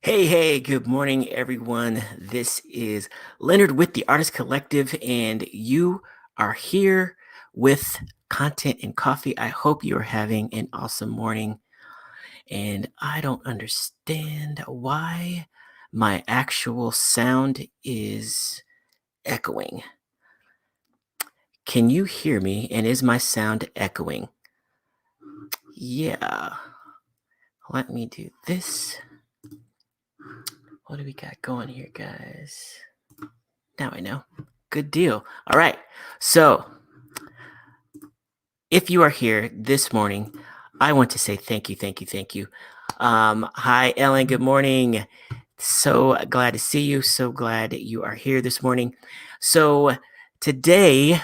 Hey, good morning, everyone. This is Leonard with the Artist Collective, and you are here with Content and Coffee. I hope you are having an awesome morning. And I don't understand why my actual sound is echoing. Can you hear me? And is my sound echoing? Yeah. Let me do this. What do we got going here, guys? Now I know. Good deal. All right. So, if you are here this morning, I want to say thank you, thank you, thank you. Hi, Ellen. Good morning. So glad to see you. So glad you are here this morning. So, today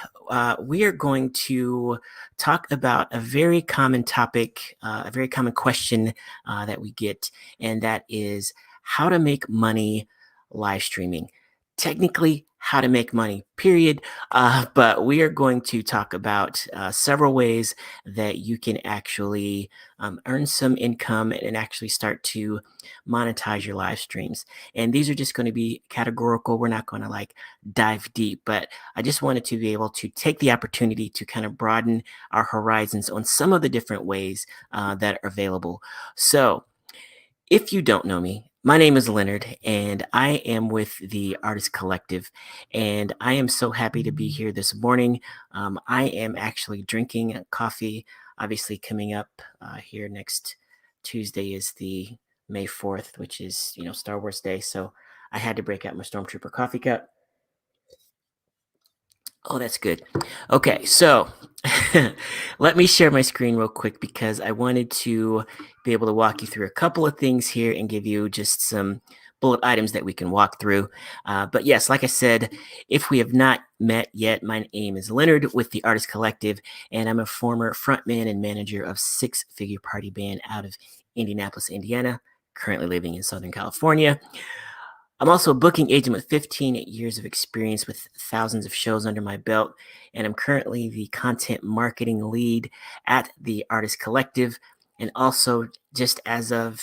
we are going to talk about a very common topic, a very common question that we get, and that is how to make money live streaming. Technically, how to make money, period. But we are going to talk about several ways that you can actually earn some income and actually start to monetize your live streams. And these are just going to be categorical. We're not going to like dive deep, but I just wanted to be able to take the opportunity to kind of broaden our horizons on some of the different ways that are available. So, if you don't know me, my name is Leonard, and I am with the Artist Collective, and I am so happy to be here this morning. I am actually drinking coffee. Obviously, coming up here next Tuesday is the May 4th, which is Star Wars Day. So I had to break out my Stormtrooper coffee cup. Oh, that's good. Okay, so let me share my screen real quick because I wanted to be able to walk you through a couple of things here and give you just some bullet items that we can walk through. But yes, like I said, if we have not met yet, my name is Leonard with the Artist Collective, and I'm a former frontman and manager of Six Figure Party Band out of Indianapolis, Indiana, currently living in Southern California. I'm also a booking agent with 15 years of experience with thousands of shows under my belt, and I'm currently the content marketing lead at the Artist Collective. And also, just as of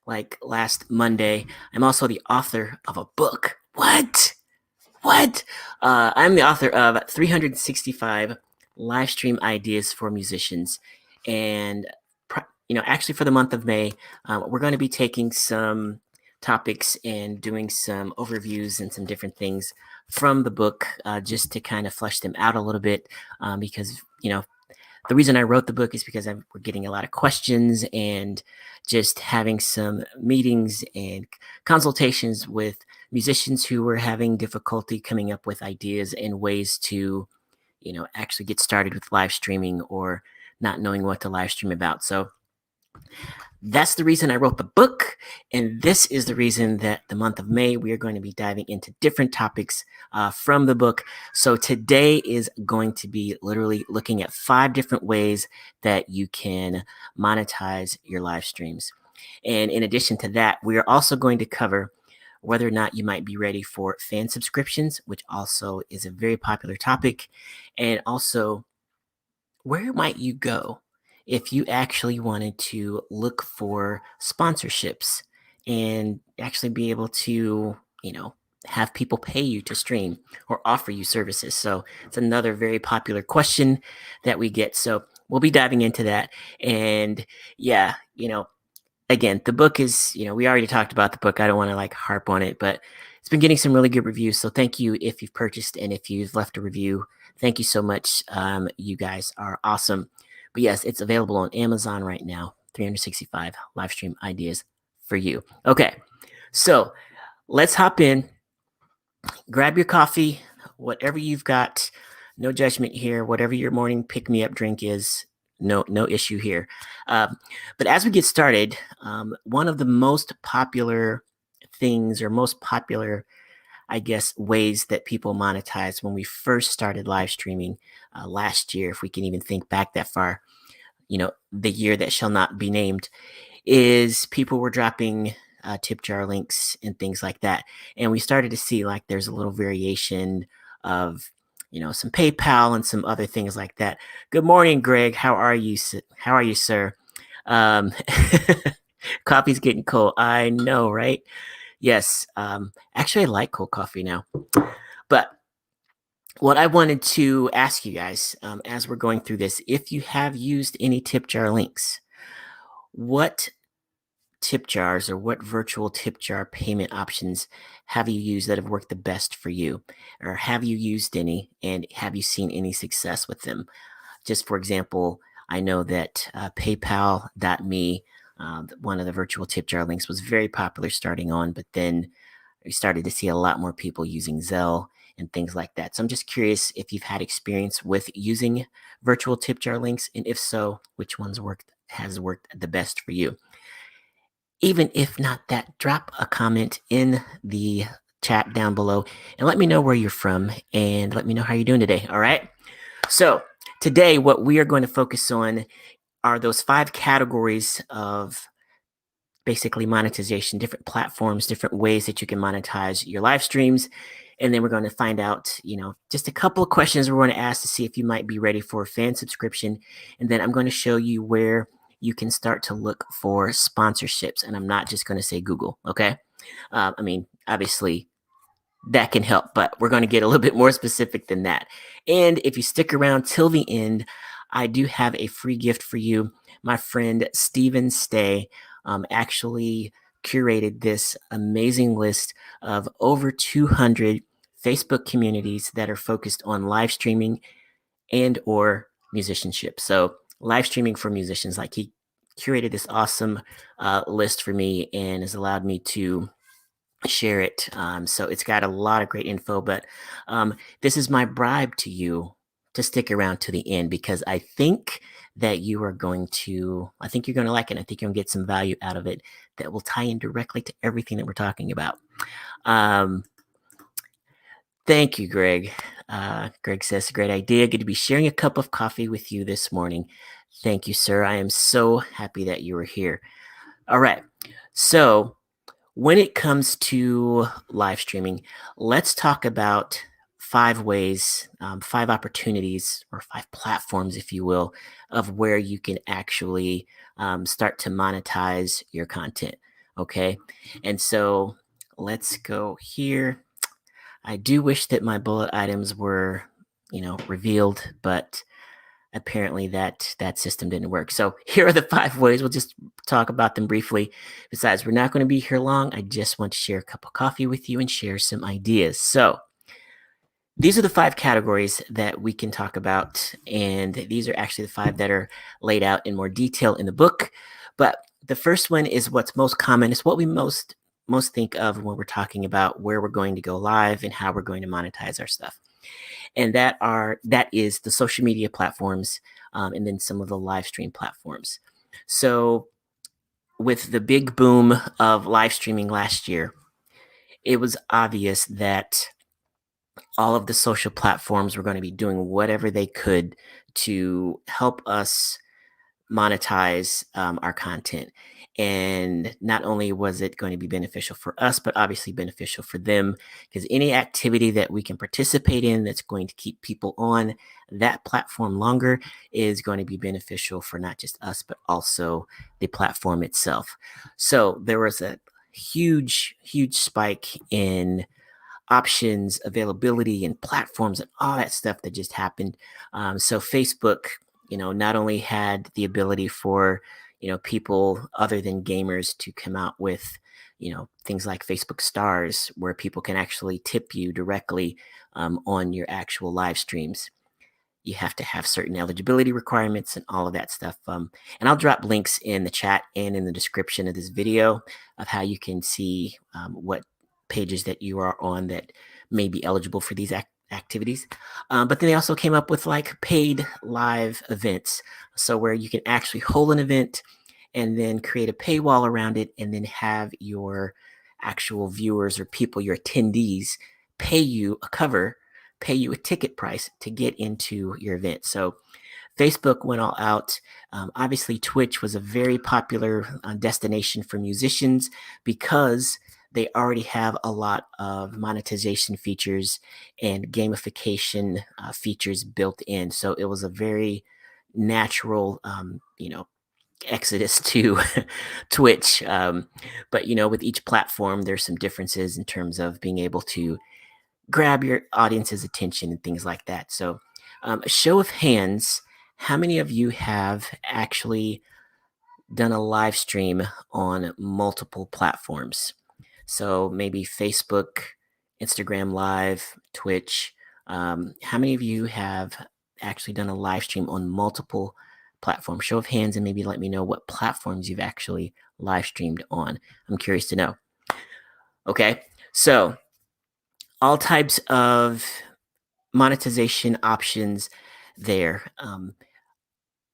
like last Monday, I'm also the author of a book. What? What? I'm the author of 365 live stream ideas for musicians. And, actually, for the month of May, we're going to be taking some topics and doing some overviews and some different things from the book just to kind of flesh them out a little bit because, the reason I wrote the book is because we're getting a lot of questions and just having some meetings and consultations with musicians who were having difficulty coming up with ideas and ways to, actually get started with live streaming or not knowing what to live stream about. So that's the reason I wrote the book. And this is the reason that the month of May, we are going to be diving into different topics from the book. So today is going to be literally looking at 5 different ways that you can monetize your live streams. And in addition to that, we are also going to cover whether or not you might be ready for fan subscriptions, which also is a very popular topic. And also, where might you go if you actually wanted to look for sponsorships and actually be able to, have people pay you to stream or offer you services? So it's another very popular question that we get. So we'll be diving into that. And yeah, again, the book is, we already talked about the book. I don't want to like harp on it, but it's been getting some really good reviews. So thank you if you've purchased and if you've left a review. Thank you so much. You guys are awesome. But yes, it's available on Amazon right now. 365 live stream ideas for you. Okay, so let's hop in. Grab your coffee, whatever you've got. No judgment here. Whatever your morning pick me up drink is, no issue here. But as we get started, one of the most popular things or most popular, I guess, ways that people monetize when we first started live streaming last year, if we can even think back that far, the year that shall not be named, is people were dropping tip jar links and things like that. And we started to see like there's a little variation of, some PayPal and some other things like that. Good morning, Greg. How are you? How are you, sir? Um, Coffee's getting cold. I know, right? Yes. Actually, I like cold coffee now. But what I wanted to ask you guys as we're going through this, if you have used any tip jar links, what tip jars or what virtual tip jar payment options have you used that have worked the best for you? Or have you used any and have you seen any success with them? Just for example, I know that PayPal.me, one of the virtual tip jar links, was very popular starting on, but then we started to see a lot more people using Zelle and things like that. So I'm just curious if you've had experience with using virtual tip jar links, and if so, which ones has worked the best for you. Even if not that, drop a comment in the chat down below and let me know where you're from and let me know how you're doing today. All right. So today, what we are going to focus on are those 5 categories of basically monetization, different platforms, different ways that you can monetize your live streams. And then we're going to find out, just a couple of questions we're going to ask to see if you might be ready for a fan subscription. And then I'm going to show you where you can start to look for sponsorships. And I'm not just going to say Google. Okay. Obviously, that can help, but we're going to get a little bit more specific than that. And if you stick around till the end, I do have a free gift for you. My friend Steven Stay actually curated this amazing list of over 200 Facebook communities that are focused on live streaming and or musicianship. So live streaming for musicians, like he curated this awesome list for me and has allowed me to share it. So it's got a lot of great info, but this is my bribe to you to stick around to the end because I think that I think you're going to like it. I think you're going to get some value out of it that will tie in directly to everything that we're talking about. Um, Thank you, Greg. Greg says, great idea. Good to be sharing a cup of coffee with you this morning. Thank you, sir. I am so happy that you were here. All right. So, when it comes to live streaming, let's talk about 5 ways, 5 opportunities, or 5 platforms, if you will, of where you can actually start to monetize your content. Okay. And so let's go here. I do wish that my bullet items were, revealed, but apparently that system didn't work. So here are the 5 ways. We'll just talk about them briefly. Besides, we're not going to be here long. I just want to share a cup of coffee with you and share some ideas. So these are the 5 categories that we can talk about. And these are actually the 5 that are laid out in more detail in the book. But the first one is what's most common. It's what we most think of when we're talking about where we're going to go live and how we're going to monetize our stuff. And that is the social media platforms, and then some of the live stream platforms. So with the big boom of live streaming last year, it was obvious that all of the social platforms were going to be doing whatever they could to help us monetize our content. And not only was it going to be beneficial for us, but obviously beneficial for them, because any activity that we can participate in that's going to keep people on that platform longer is going to be beneficial for not just us, but also the platform itself. So there was a huge, huge spike in options, availability, and platforms, and all that stuff that just happened. So Facebook, not only had the ability for people other than gamers to come out with things like Facebook Stars, where people can actually tip you directly on your actual live streams. You have to have certain eligibility requirements and all of that stuff. And I'll drop links in the chat and in the description of this video of how you can see what pages that you are on that may be eligible for these activities. But then they also came up with like paid live events. So where you can actually hold an event and then create a paywall around it and then have your actual viewers or people, your attendees, pay you a ticket price to get into your event. So Facebook went all out. Obviously, Twitch was a very popular destination for musicians because they already have a lot of monetization features and gamification features built in. So it was a very natural, exodus to Twitch. But with each platform, there's some differences in terms of being able to grab your audience's attention and things like that. So, a show of hands, how many of you have actually done a live stream on multiple platforms? So maybe Facebook, Instagram Live, Twitch. How many of you have actually done a live stream on multiple platforms? Show of hands and maybe let me know what platforms you've actually live streamed on. I'm curious to know. Okay, so all types of monetization options there.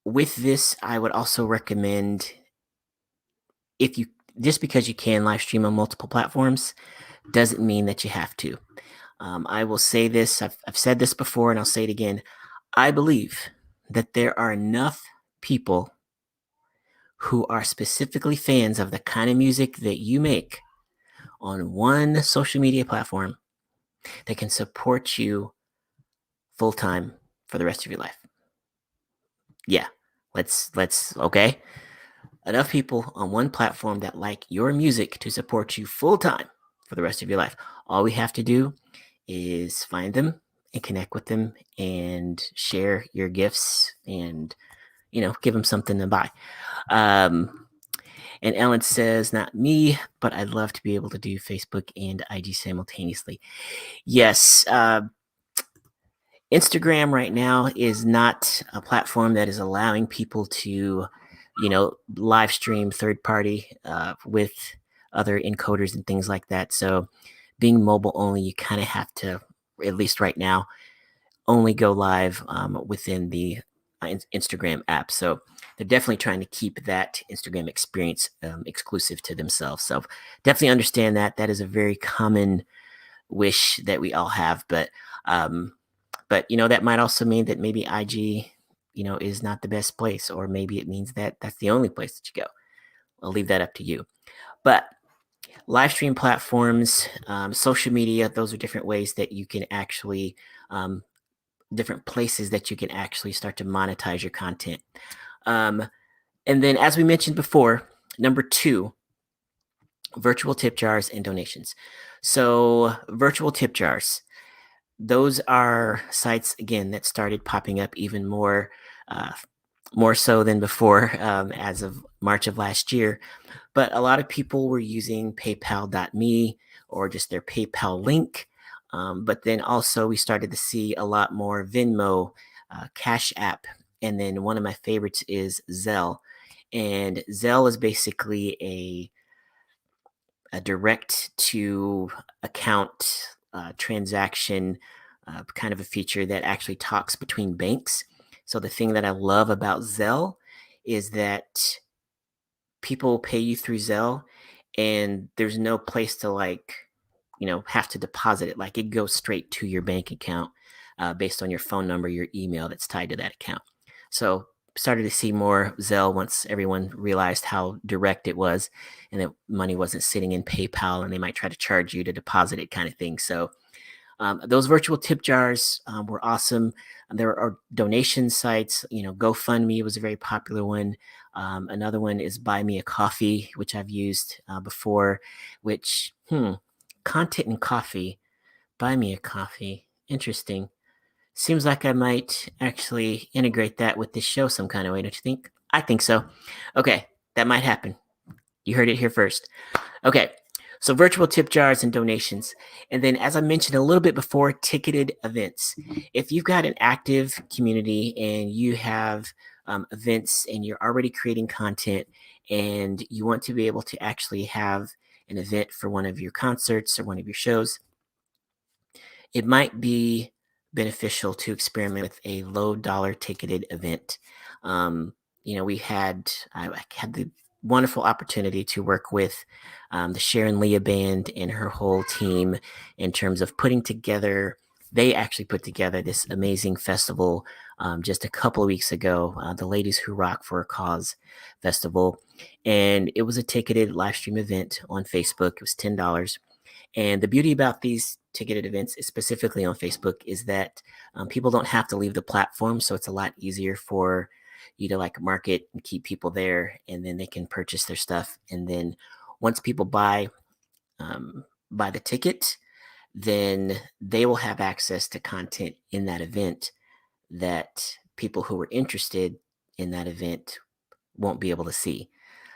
With this, I would also recommend, if you just because you can live stream on multiple platforms doesn't mean that you have to. I will say this, I've said this before and I'll say it again. I believe that there are enough people who are specifically fans of the kind of music that you make on one social media platform that can support you full time for the rest of your life. Yeah, let's okay. Enough people on one platform that like your music to support you full time for the rest of your life. All we have to do is find them and connect with them and share your gifts and give them something to buy. And Ellen says, not me, but I'd love to be able to do Facebook and IG simultaneously. Yes, Instagram right now is not a platform that is allowing people to, live stream third party with other encoders and things like that. So being mobile only, you kind of have to, at least right now, only go live within the Instagram app. So they're definitely trying to keep that Instagram experience exclusive to themselves. So definitely understand that. That is a very common wish that we all have. But that might also mean that maybe IG, is not the best place, or maybe it means that that's the only place that you go. I'll leave that up to you. But live stream platforms, social media, those are different ways that you can actually different places that you can actually start to monetize your content. And then, as we mentioned before, number 2, virtual tip jars and donations. So virtual tip jars, those are sites, again, that started popping up even more so than before, as of March of last year. But a lot of people were using paypal.me or just their PayPal link. But then also we started to see a lot more Venmo, Cash App, and then one of my favorites is Zelle. And Zelle is basically a direct to account transaction kind of a feature that actually talks between banks. So the thing that I love about Zelle is that people pay you through Zelle and there's no place to have to deposit it. Like, it goes straight to your bank account based on your phone number, your email that's tied to that account. So started to see more Zelle once everyone realized how direct it was and that money wasn't sitting in PayPal and they might try to charge you to deposit it, kind of thing. So those virtual tip jars were awesome. There are donation sites. GoFundMe was a very popular one. Another one is Buy Me a Coffee, which I've used before. Content and coffee. Buy Me a Coffee. Interesting. Seems like I might actually integrate that with this show some kind of way, don't you think? I think so. Okay, that might happen. You heard it here first. Okay, so virtual tip jars and donations. And then, as I mentioned a little bit before, ticketed events. If you've got an active community and you have events and you're already creating content and you want to be able to actually have an event for one of your concerts or one of your shows, it might be beneficial to experiment with a low dollar ticketed event. I had the wonderful opportunity to work with the Sharon Leah band and her whole team in terms of putting together. They actually put together this amazing festival just a couple of weeks ago, the Ladies Who Rock for a Cause festival. And it was a ticketed live stream event on Facebook. It was $10. And the beauty about these ticketed events, specifically on Facebook, is that people don't have to leave the platform. So it's a lot easier for you to like market and keep people there, and then they can purchase their stuff. And then once people buy the ticket, then they will have access to content in that event that people who were interested in that event won't be able to see.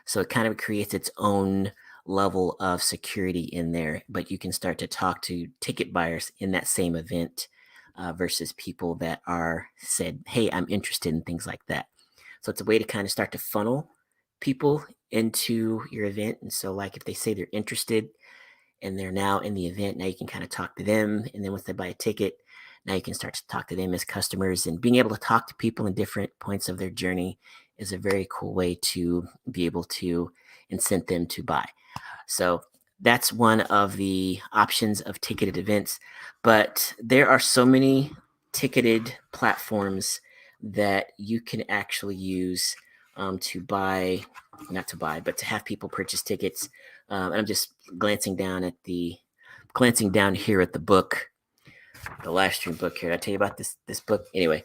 So it kind of creates its own level of security in there, but you can start to talk to ticket buyers in that same event versus people that are said, hey, I'm interested in things like that. So it's a way to kind of start to funnel people into your event. And so, like, if they say they're interested and they're now in the event, now you can kind of talk to them. And then once they buy a ticket, now you can start to talk to them as customers. And being able to talk to people in different points of their journey is a very cool way to be able to incent them to buy. So that's one of the options of ticketed events. But there are so many ticketed platforms that you can actually use to buy, not to buy, but to have people purchase tickets. And I'm just glancing down here at the book, the live stream book here. Did I tell you about this book? Anyway,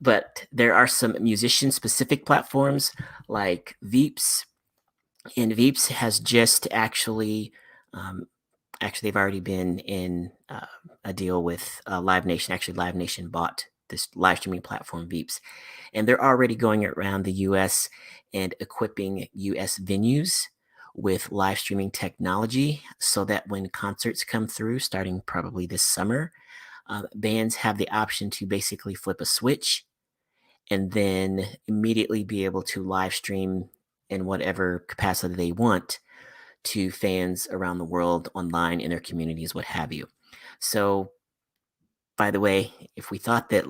but there are some musician specific platforms like Veeps, and Veeps has just actually they've already been in a deal with Live Nation. Actually, Live Nation bought this live streaming platform Veeps, and they're already going around the U.S. and equipping U.S. venues with live streaming technology so that when concerts come through, starting probably this summer, bands have the option to basically flip a switch and then immediately be able to live stream in whatever capacity they want to fans around the world, online, in their communities, what have you. So, by the way, if we thought that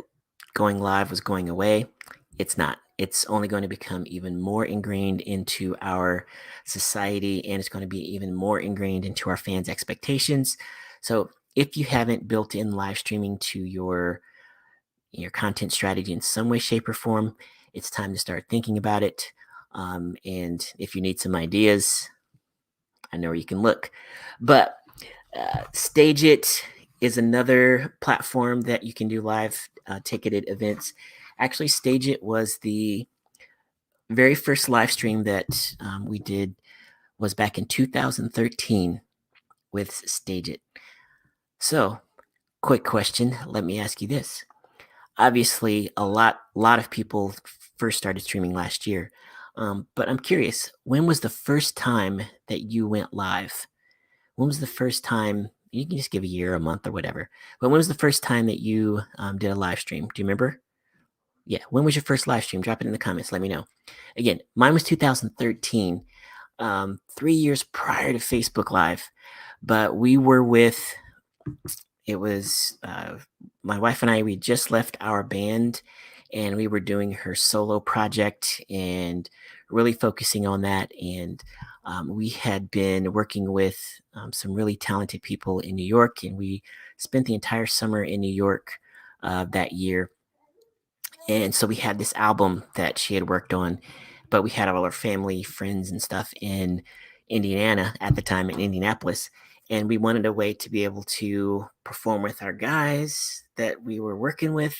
going live was going away, it's not. It's only going to become even more ingrained into our society, and it's going to be even more ingrained into our fans' expectations. So, if you haven't built in live streaming to your content strategy in some way, shape, or form, it's time to start thinking about it. And if you need some ideas, I know where you can look. But Stage It is another platform that you can do live ticketed events. Actually, Stage It was the very first live stream that we did was back in 2013 with Stage It. So, quick question. Let me ask you this. Obviously, a lot of people first started streaming last year. But I'm curious, when was the first time that you went live? When was the first time? You can just give a year, a month, or whatever. But when was the first time that you did a live stream? Do you remember? Yeah. When was your first live stream? Drop it in the comments. Let me know. Again, mine was 2013, 3 years prior to Facebook Live. But we were with, it was my wife and I, we just left our band and we were doing her solo project and really focusing on that. And we had been working with some really talented people in New York, and we spent the entire summer in New York that year. And so we had this album that she had worked on, but we had all our family, friends, and stuff in Indiana at the time, in Indianapolis. And we wanted a way to be able to perform with our guys that we were working with,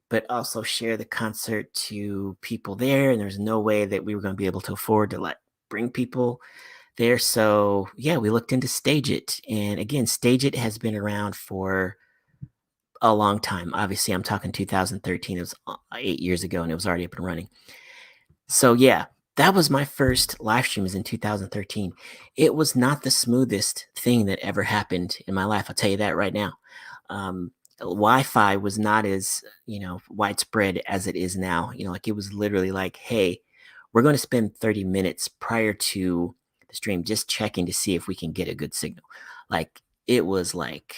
but also share the concert to people there. And there's no way that we were going to be able to afford to like bring people there. So yeah, we looked into Stage It. And again, Stage It has been around for a long time. Obviously, I'm talking 2013. It was 8 years ago, and it was already up and running. So yeah, that was my first live stream was in 2013. It was not the smoothest thing that ever happened in my life. I'll tell you that right now. Wi-Fi was not as, widespread as it is now. Like it was literally like, hey, we're going to spend 30 minutes prior to the stream just checking to see if we can get a good signal. Like it was like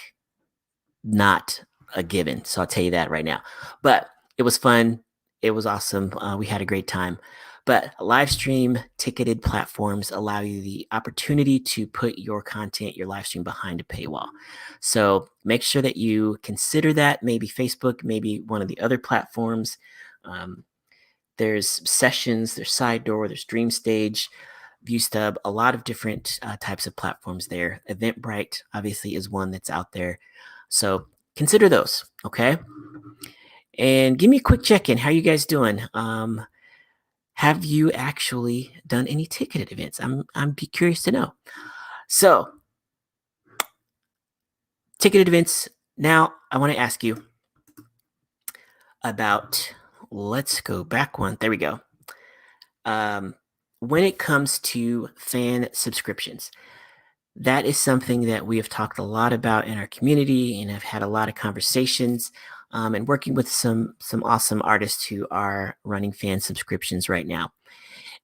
not a given. So I'll tell you that right now. But it was fun. It was awesome. We had a great time. But live stream ticketed platforms allow you the opportunity to put your content, your live stream behind a paywall. So make sure that you consider that. Maybe Facebook, maybe one of the other platforms. There's Sessions, there's Side Door, there's Dream Stage, ViewStub, a lot of different types of platforms there. Eventbrite obviously is one that's out there. So consider those, okay? And give me a quick check-in. How you guys doing? Have you actually done any ticketed events? I'm be curious to know. So, ticketed events. Now, I want to ask you about. Let's go back one. There we go. When it comes to fan subscriptions, that is something that we have talked a lot about in our community, and I've had a lot of conversations, and working with some awesome artists who are running fan subscriptions right now.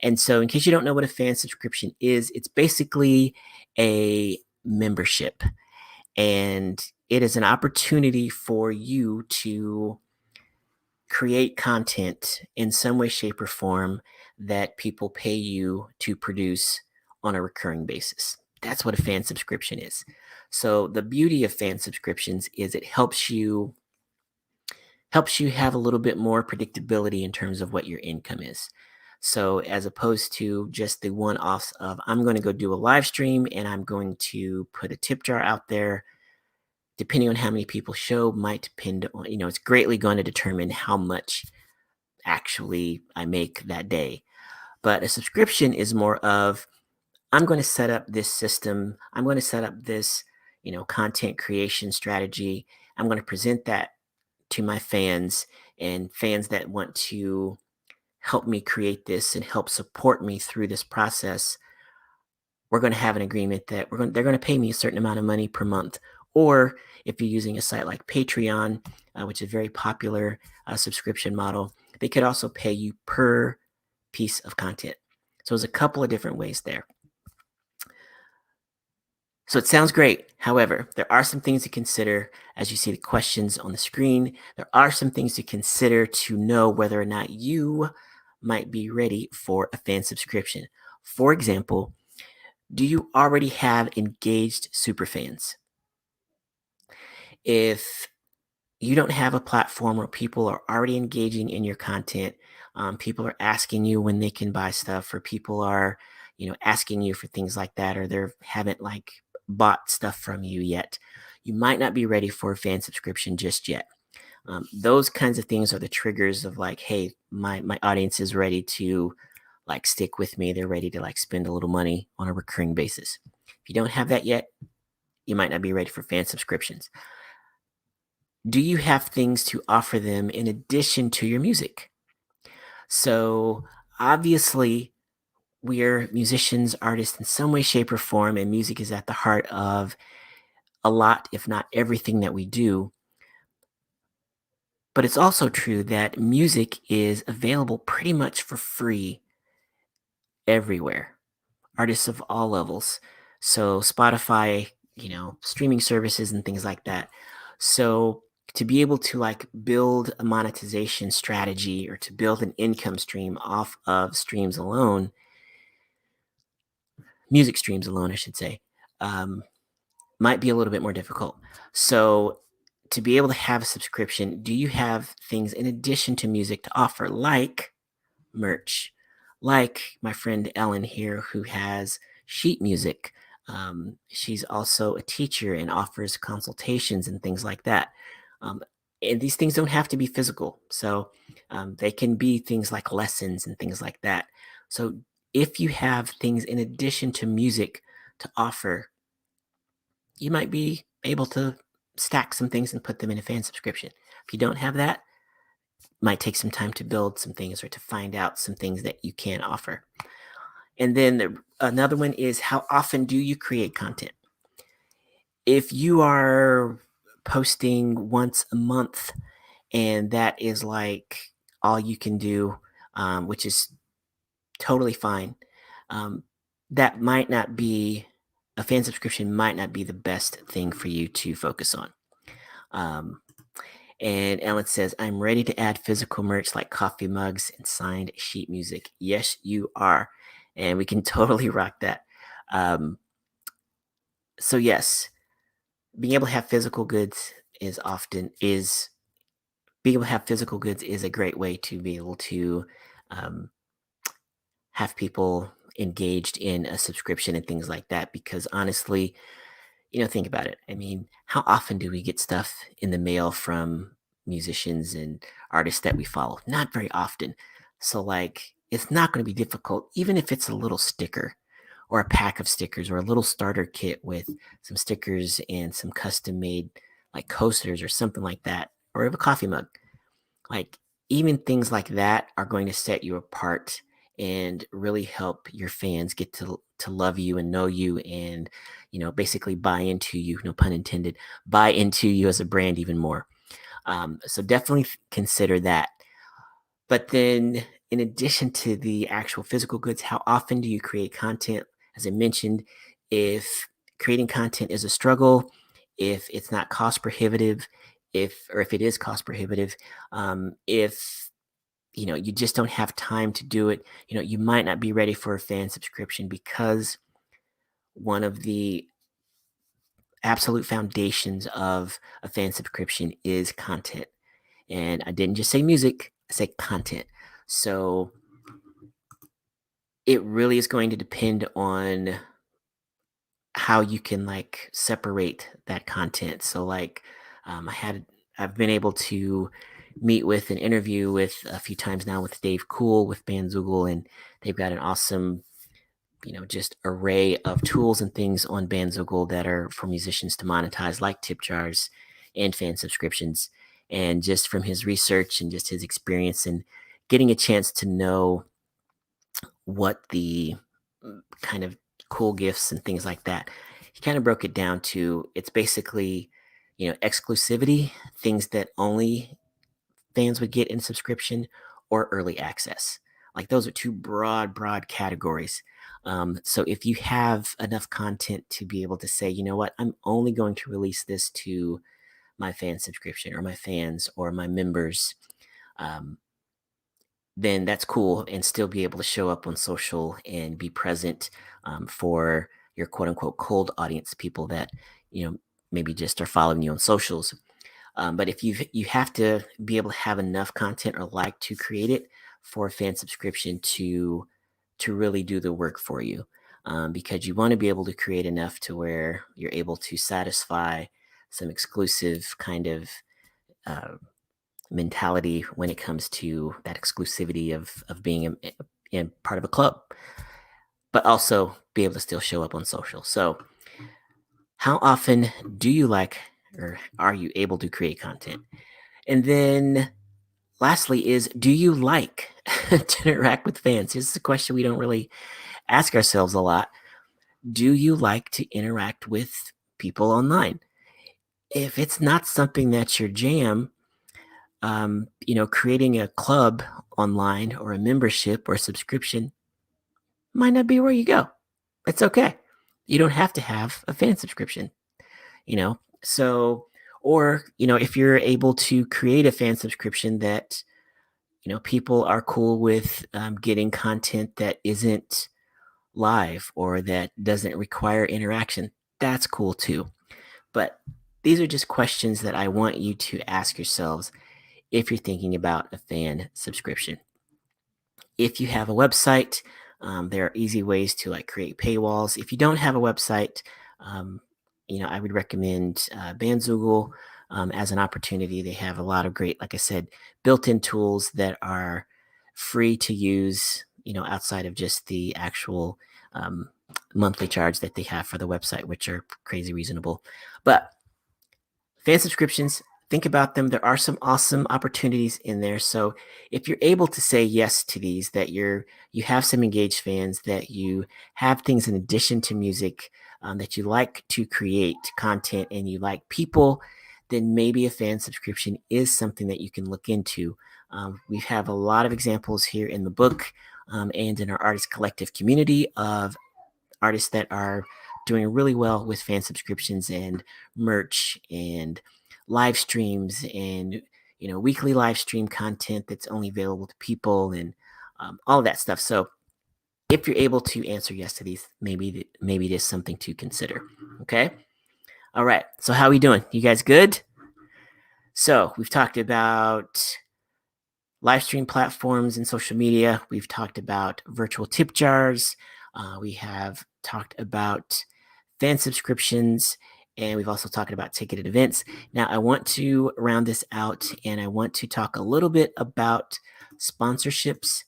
And so, in case you don't know what a fan subscription is, it's basically a membership, and it is an opportunity for you to create content in some way, shape, or form that people pay you to produce on a recurring basis. That's what a fan subscription is. So the beauty of fan subscriptions is it helps you have a little bit more predictability in terms of what your income is. So as opposed to just the one-offs of I'm going to go do a live stream and I'm going to put a tip jar out there, depending on how many people show might depend on, it's greatly going to determine how much actually I make that day. But a subscription is more of I'm going to set up this system. I'm going to set up this, content creation strategy. I'm going to present that to my fans and fans that want to help me create this and help support me through this process. We're going to have an agreement that they're going to pay me a certain amount of money per month. Or if you're using a site like Patreon, which is a very popular subscription model, they could also pay you per piece of content. So there's a couple of different ways there. So it sounds great. However, there are some things to consider as you see the questions on the screen. There are some things to consider to know whether or not you might be ready for a fan subscription. For example, do you already have engaged superfans? If you don't have a platform where people are already engaging in your content, people are asking you when they can buy stuff, or people are, asking you for things like that, or they haven't like bought stuff from you yet, you might not be ready for a fan subscription just yet. Those kinds of things are the triggers of like, hey, my audience is ready to like stick with me. They're ready to like spend a little money on a recurring basis. If you don't have that yet, you might not be ready for fan subscriptions. Do you have things to offer them in addition to your music? So obviously, we're musicians, artists in some way, shape, or form, and music is at the heart of a lot, if not everything that we do. But it's also true that music is available pretty much for free everywhere, artists of all levels. So Spotify, streaming services and things like that. So to be able to like build a monetization strategy or to build an income stream off of streams alone, music streams alone, I should say, um, might be a little bit more difficult. So to be able to have a subscription, do you have things in addition to music to offer, like merch, like my friend Ellen here, who has sheet music? She's also a teacher and offers consultations and things like that. Um, and these things don't have to be physical. So they can be things like lessons and things like that. So if you have things in addition to music to offer, you might be able to stack some things and put them in a fan subscription. If you don't have that, might take some time to build some things or to find out some things that you can offer. And then another one is, how often do you create content? If you are posting once a month and that is like all you can do, which is totally fine, um, that might not be a fan subscription, might not be the best thing for you to focus on. Um, And Ellen says, I'm ready to add physical merch like coffee mugs and signed sheet music. Yes, you are. And we can totally rock that. Um, so yes, being able to have physical goods is being able to have physical goods is a great way to be able to um, have people engaged in a subscription and things like that. Because honestly, think about it. I mean, how often do we get stuff in the mail from musicians and artists that we follow? Not very often. So like, it's not going to be difficult, even if it's a little sticker or a pack of stickers or a little starter kit with some stickers and some custom made like coasters or something like that, or a coffee mug. Like, even things like that are going to set you apart and really help your fans get to love you and know you and basically buy into you, no pun intended, buy into you as a brand even more. So definitely consider that. But then, in addition to the actual physical goods, how often do you create content? As I mentioned, if creating content is a struggle, if it's not cost prohibitive, if it is cost prohibitive, if you just don't have time to do it, you might not be ready for a fan subscription, because one of the absolute foundations of a fan subscription is content. And I didn't just say music, I say content. So it really is going to depend on how you can like separate that content. So like, I've been able to meet with and interview with a few times now with Dave Cool with Bandzoogle, and they've got an awesome just array of tools and things on Bandzoogle that are for musicians to monetize, like tip jars and fan subscriptions. And just from his research and just his experience and getting a chance to know what the kind of cool gifts and things like that, he kind of broke it down to, it's basically exclusivity, things that only fans would get in subscription, or early access. Like, those are two broad categories. So if you have enough content to be able to say, you know what, I'm only going to release this to my fan subscription or my fans or my members, um, then that's cool, and still be able to show up on social and be present for your quote unquote cold audience, people that maybe just are following you on socials. But if you have to be able to have enough content or like to create it for a fan subscription to really do the work for you, because you want to be able to create enough to where you're able to satisfy some exclusive kind of uh, mentality when it comes to that exclusivity of being in part of a club, but also be able to still show up on social. So, how often do you like, or are you able to create content? And then lastly is, do you like to interact with fans? This is a question we don't really ask ourselves a lot. Do you like to interact with people online? If it's not something that's your jam, creating a club online or a membership or a subscription might not be where you go. It's okay. You don't have to have a fan subscription, So, or, if you're able to create a fan subscription that people are cool with getting content that isn't live or that doesn't require interaction, that's cool too. But these are just questions that I want you to ask yourselves if you're thinking about a fan subscription. If you have a website, there are easy ways to like create paywalls. If you don't have a website, um, I would recommend Bandzoogle as an opportunity. They have a lot of great, like I said, built-in tools that are free to use, outside of just the actual um, monthly charge that they have for the website, which are crazy reasonable. But fan subscriptions, think about them. There are some awesome opportunities in there. So if you're able to say yes to these, that you have some engaged fans, that you have things in addition to music, that you like to create content and you like people, then maybe a fan subscription is something that you can look into. We have a lot of examples here in the book, and in our artist collective community of artists that are doing really well with fan subscriptions and merch and live streams and weekly live stream content that's only available to people, and all of that stuff. So if you're able to answer yes to these, maybe it is something to consider. Okay. All right. So how are we doing? You guys good? So we've talked about live stream platforms and social media. We've talked about virtual tip jars. We have talked about fan subscriptions, and we've also talked about ticketed events. Now, I want to round this out, and I want to talk a little bit about sponsorships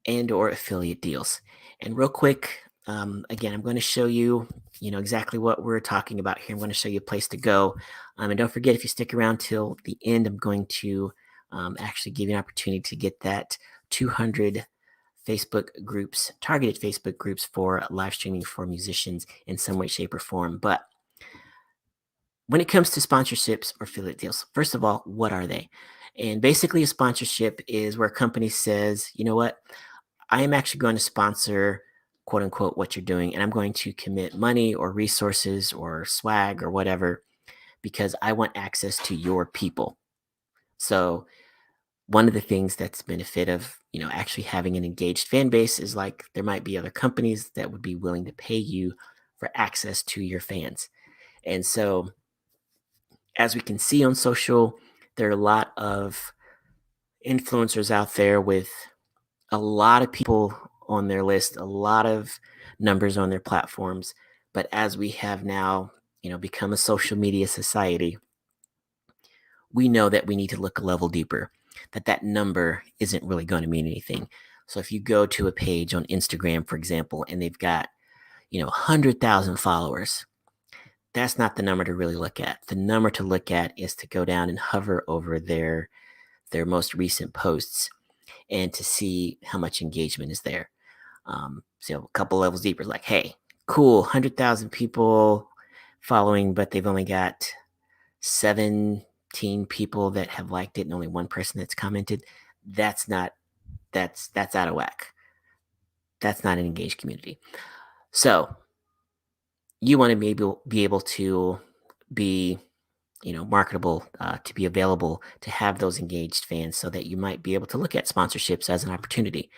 and or affiliate deals. And real quick, again, I'm going to show you, exactly what we're talking about here. I'm going to show you a place to go. And don't forget, if you stick around till the end, I'm going to actually give you an opportunity to get that 200 Facebook groups, targeted Facebook groups for live streaming for musicians in some way, shape, or form. But when it comes to sponsorships or affiliate deals, first of all, what are they? And basically, a sponsorship is where a company says, you know what, I am actually going to sponsor, quote unquote, what you're doing, and I'm going to commit money or resources or swag or whatever because I want access to your people. So one of the things that's the benefit of actually having an engaged fan base is like there might be other companies that would be willing to pay you for access to your fans. And so as we can see on social, there are a lot of influencers out there with a lot of people on their list, a lot of numbers on their platforms. But as we have now, become a social media society, we know that we need to look a level deeper, that number isn't really going to mean anything. So if you go to a page on Instagram, for example, and they've got, 100,000 followers, that's not the number to really look at. The number to look at is to go down and hover over their most recent posts and to see how much engagement is there. So a couple levels deeper, like, hey, cool, 100,000 people following, but they've only got 17 people that have liked it and only one person that's commented. That's out of whack. That's not an engaged community. So you want to be able to be marketable, to be available, to have those engaged fans so that you might be able to look at sponsorships as an opportunity.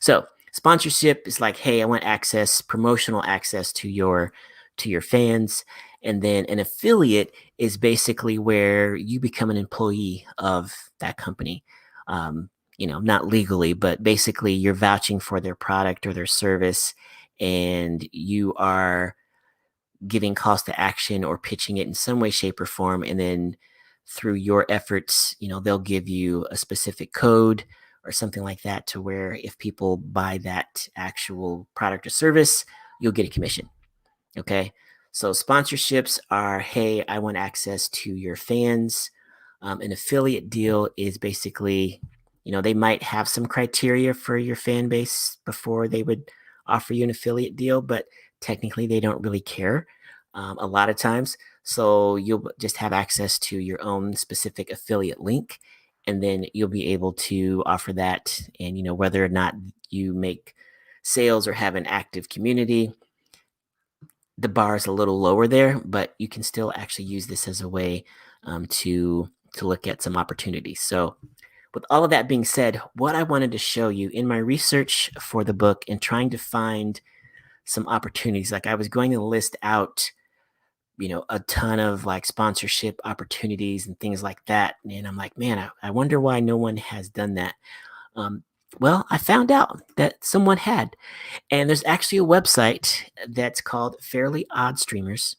So sponsorship is like, hey, I want access, promotional access to your fans. And then an affiliate is basically where you become an employee of that company. Not legally, but basically you're vouching for their product or their service, and you are giving calls to action or pitching it in some way, shape, or form. And then through your efforts, they'll give you a specific code or something like that to where if people buy that actual product or service, you'll get a commission. Okay. So sponsorships are, hey, I want access to your fans. An affiliate deal is basically, they might have some criteria for your fan base before they would offer you an affiliate deal, but technically they don't really care a lot of times. So you'll just have access to your own specific affiliate link, and then you'll be able to offer that. And, whether or not you make sales or have an active community, the bar is a little lower there, but you can still actually use this as a way to look at some opportunities. So with all of that being said, what I wanted to show you in my research for the book and trying to find some opportunities, like I was going to list out, a ton of like sponsorship opportunities and things like that. And I'm like, man, I wonder why no one has done that. Well, I found out that someone had. And there's actually a website that's called Fairly Odd Streamers,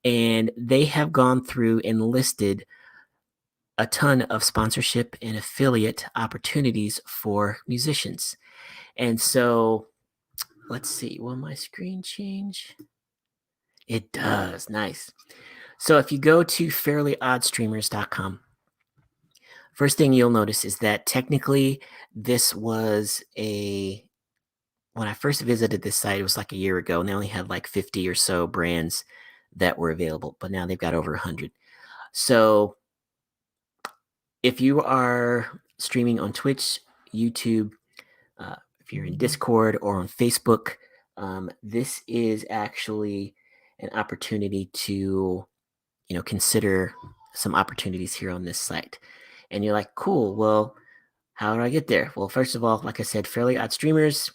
and they have gone through and listed a ton of sponsorship and affiliate opportunities for musicians. And so let's see, will my screen change? It does. Nice. So if you go to fairlyoddstreamers.com, first thing you'll notice is that technically this was when I first visited this site, it was like a year ago, and they only had like 50 or so brands that were available, but now they've got over 100. So if you are streaming on Twitch, YouTube, if you're in Discord or on Facebook, this is actually an opportunity to, consider some opportunities here on this site. And you're like, cool, well, how do I get there? Well, first of all, like I said, Fairly Odd Streamers,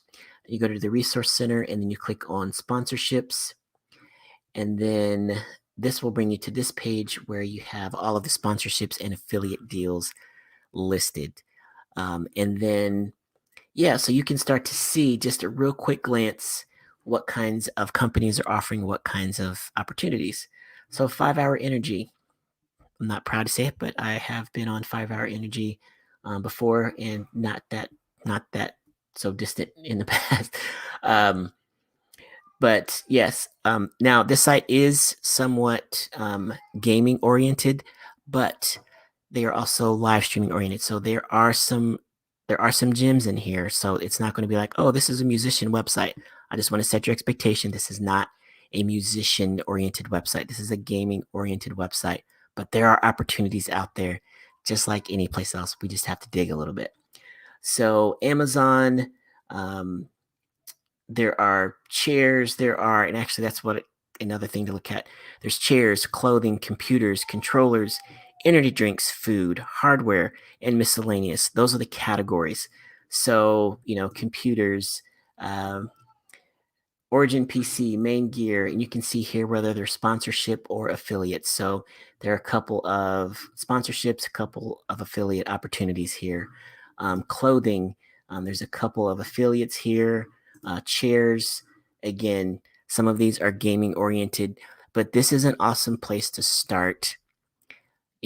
you go to the Resource Center and then you click on Sponsorships. And then this will bring you to this page where you have all of the sponsorships and affiliate deals listed. And then, yeah, so you can start to see just a real quick glance what kinds of companies are offering what kinds of opportunities. So 5-Hour Energy, I'm not proud to say it, but I have been on 5-Hour Energy before, and not that so distant in the past. But yes, now this site is somewhat gaming oriented, but they are also live streaming oriented. So there are some gems in here. So it's not going to be like, oh, this is a musician website. I just want to set your expectation. This is not a musician oriented website. This is a gaming oriented website. But there are opportunities out there, just like any place else. We just have to dig a little bit. So Amazon, um, there are chairs, and actually that's another thing to look at. There's chairs, clothing, computers, controllers, energy drinks, food, hardware, and miscellaneous. Those are the categories. So, computers, um, Origin PC, Main Gear, and you can see here whether they're sponsorship or affiliates. So there are a couple of sponsorships, a couple of affiliate opportunities here. Clothing, there's a couple of affiliates here. Chairs, again, some of these are gaming oriented, but this is an awesome place to start.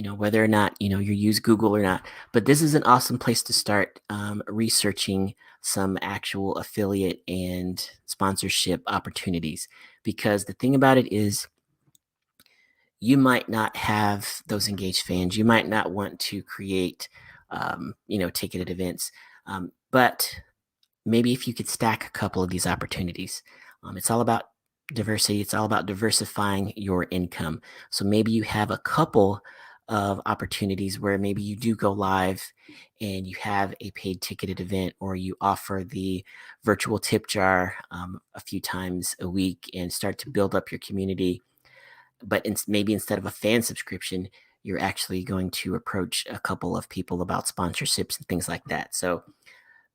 Whether or not you use Google or not, but this is an awesome place to start researching some actual affiliate and sponsorship opportunities. Because the thing about it is, you might not have those engaged fans. You might not want to create, ticketed events, but maybe if you could stack a couple of these opportunities. It's all about diversity. It's all about diversifying your income. So maybe you have a couple of opportunities where maybe you do go live and you have a paid ticketed event, or you offer the virtual tip jar a few times a week and start to build up your community. But maybe instead of a fan subscription, you're actually going to approach a couple of people about sponsorships and things like that. So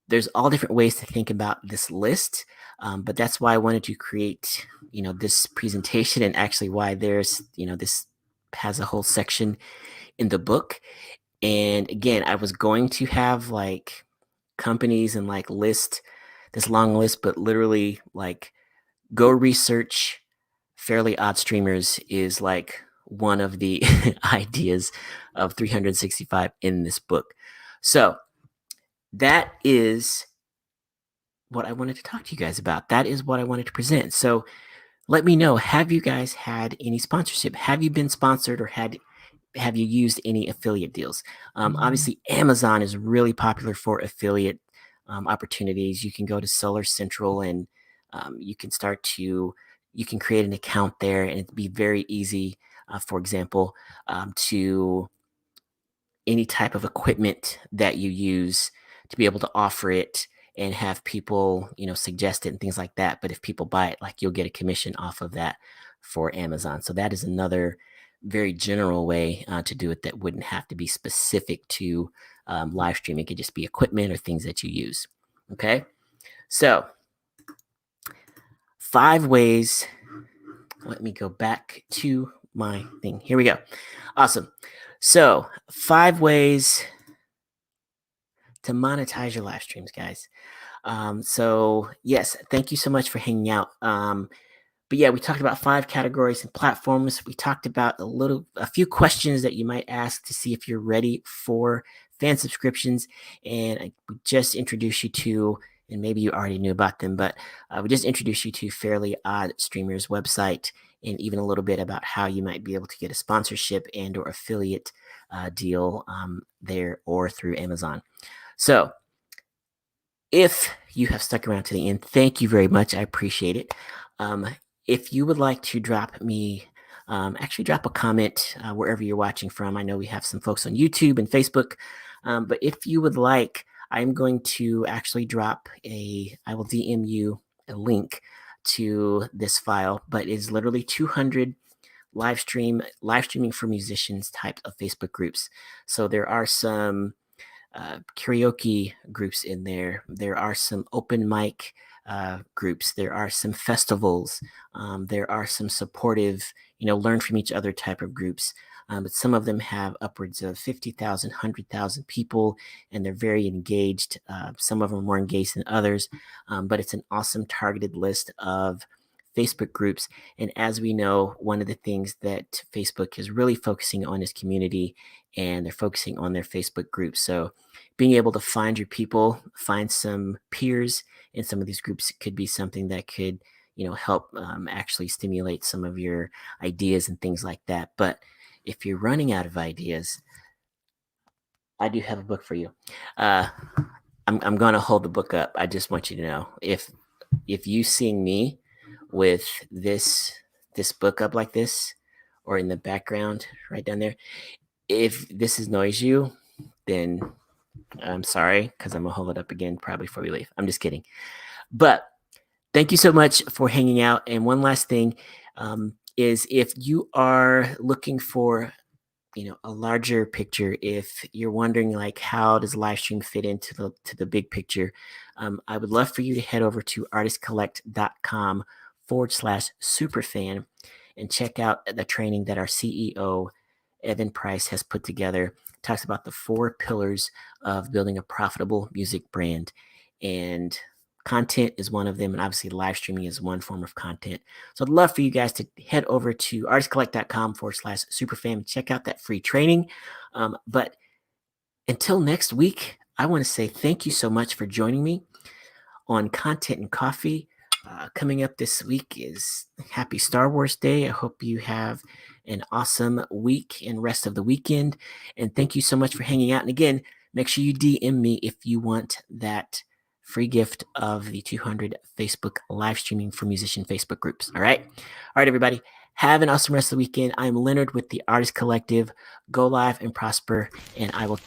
there's all different ways to think about this list, but that's why I wanted to create, this presentation, and actually why this has a whole section in the book. And again, I was going to have like companies and like list this long list, but literally like go research Fairly Odd Streamers is like one of the ideas of 365 in this book. So that is what I wanted to talk to you guys about. That is what I wanted to present. So let me know, have you guys had any sponsorship? Have you been sponsored, or have you used any affiliate deals? Obviously, Amazon is really popular for affiliate opportunities. You can go to Solar Central, and you can create an account there, and it'd be very easy. For example, to any type of equipment that you use, to be able to offer it and have people, suggest it and things like that. But if people buy it, like, you'll get a commission off of that for Amazon. So that is another very general way to do it that wouldn't have to be specific to live streaming. It could just be equipment or things that you use. Okay. So 5 ways. Let me go back to my thing. Here we go. Awesome. So 5 ways to monetize your live streams, guys. So yes, thank you so much for hanging out. But yeah, we talked about 5 categories and platforms. We talked about a few questions that you might ask to see if you're ready for fan subscriptions. And we just introduced you to, and maybe you already knew about them, but we just introduced you to Fairly Odd Streamers website, and even a little bit about how you might be able to get a sponsorship and or affiliate deal there or through Amazon. So if you have stuck around to the end, thank you very much. I appreciate it. If you would like to drop me, actually drop a comment wherever you're watching from. I know we have some folks on YouTube and Facebook, but if you would like, I'm going to actually I will DM you a link to this file, but it's literally 200 live streaming for musicians type of Facebook groups. So there are some karaoke groups in there. There are some open mic groups. There are some festivals. There are some supportive, learn from each other type of groups. but some of them have upwards of 50,000, 100,000 people, and they're very engaged. Some of them are more engaged than others, but it's an awesome targeted list of Facebook groups. And as we know, one of the things that Facebook is really focusing on is community, and they're focusing on their Facebook groups. So being able to find your people, find some peers in some of these groups could be something that could, help actually stimulate some of your ideas and things like that. But if you're running out of ideas, I do have a book for you. Uh, I'm going to hold the book up. I just want you to know, if you seeing me with this book up like this, or in the background right down there, if this annoys you, then I'm sorry, because I'm gonna hold it up again probably before we leave. I'm just kidding. But thank you so much for hanging out. And one last thing is, if you are looking for a larger picture, if you're wondering like how does live stream fit into the big picture, I would love for you to head over to artistcollect.com/superfan and check out the training that our CEO Evan Price has put together. It talks about the 4 pillars of building a profitable music brand, and content is one of them, and obviously live streaming is one form of content. So I'd love for you guys to head over to artistcollect.com/superfan and check out that free training. But until next week, I want to say thank you so much for joining me on Content and Coffee. Coming up this week is Happy Star Wars Day. I hope you have an awesome week and rest of the weekend. And thank you so much for hanging out. And again, make sure you DM me if you want that free gift of the 200 Facebook live streaming for musician Facebook groups. All right. All right, everybody. Have an awesome rest of the weekend. I'm Leonard with the Artist Collective. Go live and prosper, and I will